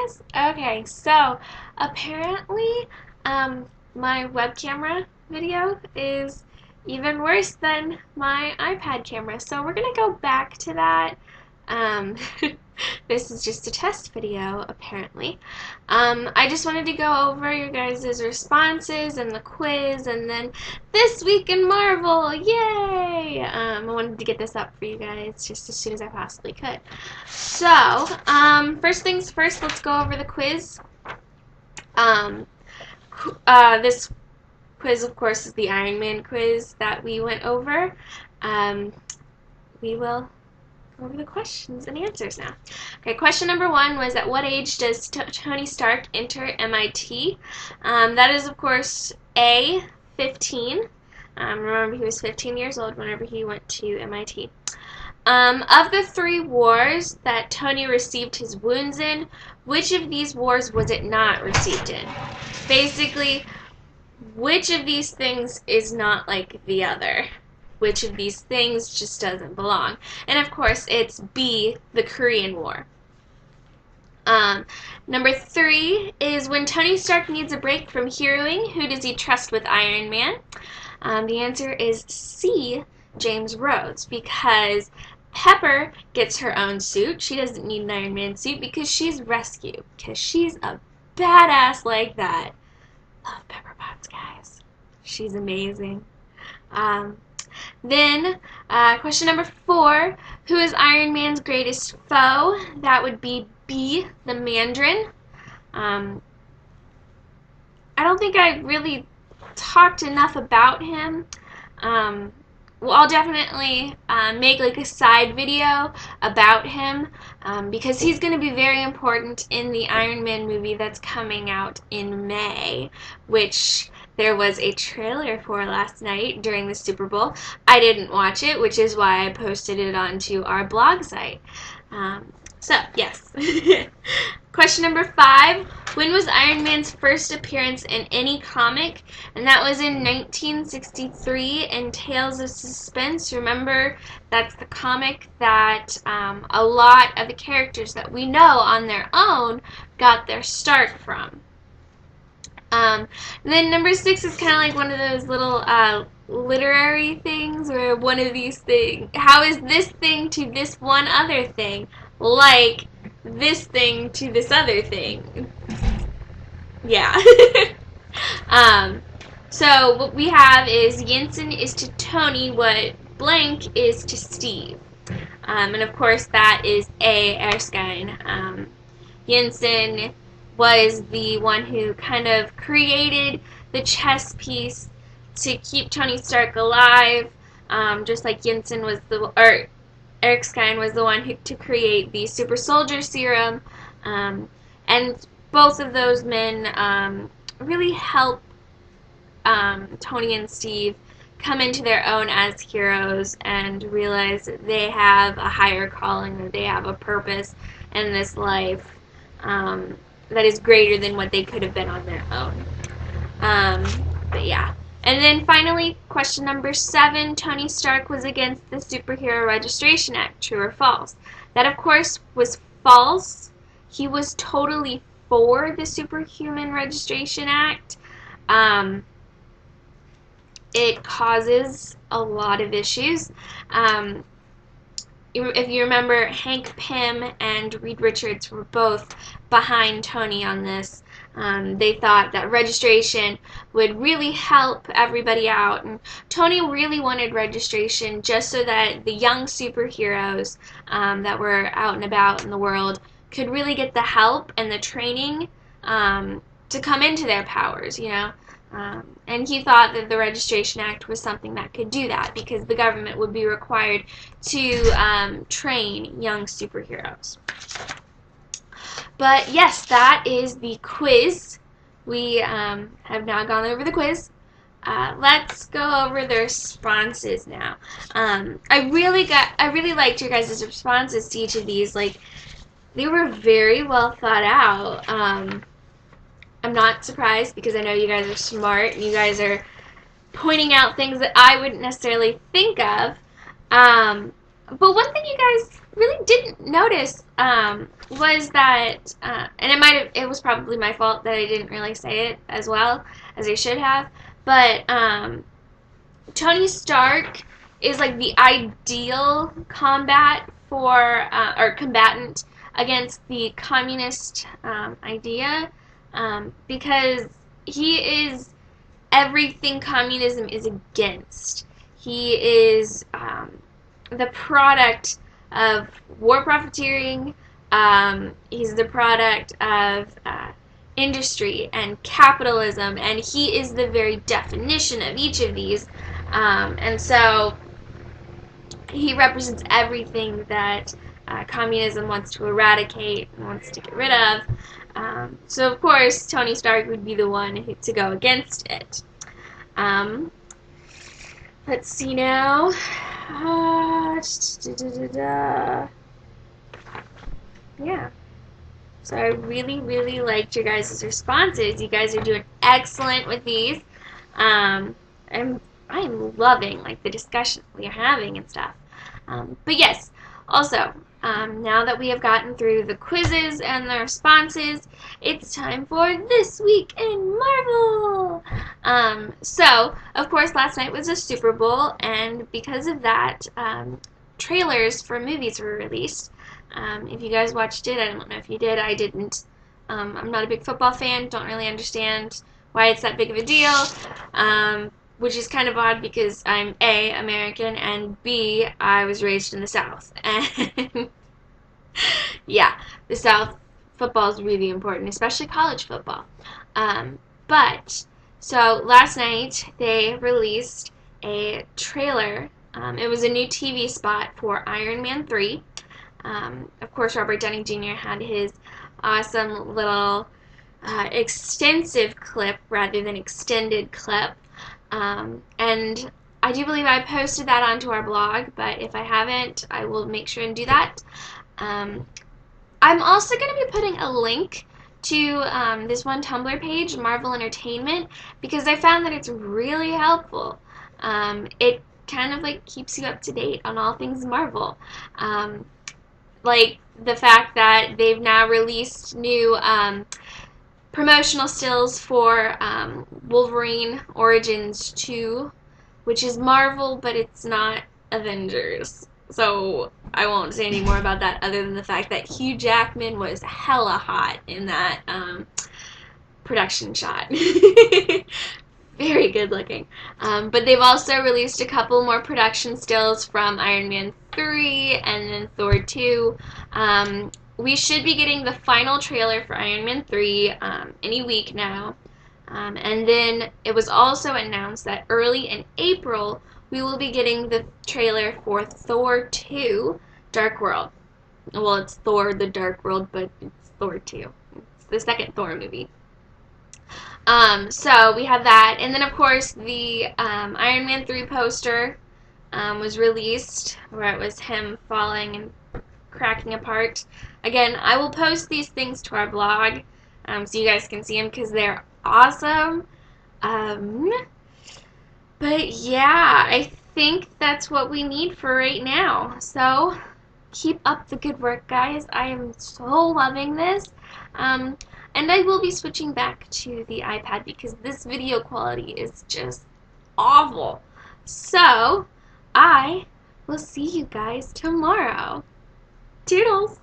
guys? Okay, so apparently my web camera video is even worse than my iPad camera. So we're going to go back to that. Um, this is just a test video, apparently. I just wanted to go over your guys' responses and the quiz, and then this week in Marvel, yay! I wanted to get this up for you guys just as soon as I possibly could. So, first things first, let's go over the quiz. This quiz, of course, is the Iron Man quiz that we went over. We will go over the questions and answers now. Okay, question number 1 was, at what age does Tony Stark enter MIT? That is, of course, A, 15. Remember, he was 15 years old whenever he went to MIT. Of the 3 wars that Tony received his wounds in, which of these wars was it not received in? Basically, which of these things is not like the other? Which of these things just doesn't belong? And of course, it's B, the Korean War. Number 3 is, when Tony Stark needs a break from heroing, who does he trust with Iron Man? The answer is C, James Rhodes, because Pepper gets her own suit. She doesn't need an Iron Man suit because she's rescue, because she's a badass like that. Love Pepper Potts, guys. She's amazing. Then, question number 4, who is Iron Man's greatest foe? That would be B, the Mandarin. I don't think I really talked enough about him. Well, I'll definitely make like a side video about him because he's going to be very important in the Iron Man movie that's coming out in May, which there was a trailer for last night during the Super Bowl. I didn't watch it, which is why I posted it onto our blog site. So, yes. Question number 5. When was Iron Man's first appearance in any comic? And that was in 1963 in Tales of Suspense. Remember, that's the comic that a lot of the characters that we know on their own got their start from. Then number 6 is kind of like one of those little literary things, where one of these things, how is this thing to this one other thing like this thing to this other thing? Yeah. So what we have is Yinsen is to Tony what blank is to Steve. And of course that is A, Erskine. Yinsen was the one who kind of created the chess piece to keep Tony Stark alive, just like Yinsen was Erskine was the one to create the super soldier serum, and both of those men really help Tony and Steve come into their own as heroes and realize that they have a higher calling, that they have a purpose in this life that is greater than what they could have been on their own. But yeah. And then finally, question number 7, Tony Stark was against the Superhero Registration Act, true or false? That, of course, was false. He was totally for the Superhuman Registration Act. It causes a lot of issues. If you remember, Hank Pym and Reed Richards were both behind Tony on this. They thought that registration would really help everybody out, and Tony really wanted registration just so that the young superheroes that were out and about in the world could really get the help and the training to come into their powers, you know. And he thought that the Registration Act was something that could do that, because the government would be required to train young superheroes. But yes, that is the quiz. We have now gone over the quiz. Let's go over the responses now. I really liked your guys' responses to each of these. Like, they were very well thought out. I'm not surprised, because I know you guys are smart and you guys are pointing out things that I wouldn't necessarily think of. But one thing you guys really didn't notice was that, and it was probably my fault that I didn't really say it as well as I should have, but Tony Stark is like the ideal combatant against the communist idea, because he is everything communism is against. He is the product of war profiteering. He's the product of industry and capitalism, and he is the very definition of each of these. And so he represents everything that communism wants to eradicate and wants to get rid of. So of course, Tony Stark would be the one to go against it. Let's see now. Yeah. So I really, really liked your guys' responses. You guys are doing excellent with these. I'm loving like the discussions we are having and stuff. But yes, also, now that we have gotten through the quizzes and the responses, it's time for This Week in Marvel! So, of course, last night was the Super Bowl, and because of that, trailers for movies were released. If you guys watched it, I don't know if you did, I didn't. I'm not a big football fan, don't really understand why it's that big of a deal. Which is kind of odd because I'm A, American, and B, I was raised in the South. And yeah, the South, football is really important, especially college football. So last night they released a trailer. It was a new TV spot for Iron Man 3. Of course, Robert Downey Jr. had his awesome little extensive clip rather than extended clip. And I do believe I posted that onto our blog, but if I haven't, I will make sure and do that. I'm also going to be putting a link to this one Tumblr page, Marvel Entertainment, because I found that it's really helpful. It kind of like keeps you up to date on all things Marvel. Like the fact that they've now released new promotional stills for Wolverine Origins 2, which is Marvel, but it's not Avengers. So I won't say any more about that other than the fact that Hugh Jackman was hella hot in that production shot. Very good looking. But they've also released a couple more production stills from Iron Man 3 and then Thor 2. We should be getting the final trailer for Iron Man 3 any week now. And then it was also announced that early in April, we will be getting the trailer for Thor 2, Dark World. Well, it's Thor, the Dark World, but it's Thor 2. It's the second Thor movie. So we have that. And then, of course, the Iron Man 3 poster was released, where it was him falling and cracking apart. Again, I will post these things to our blog so you guys can see them because they're awesome. But yeah, I think that's what we need for right now. So keep up the good work, guys. I am so loving this. And I will be switching back to the iPad because this video quality is just awful. So I will see you guys tomorrow. Toodles!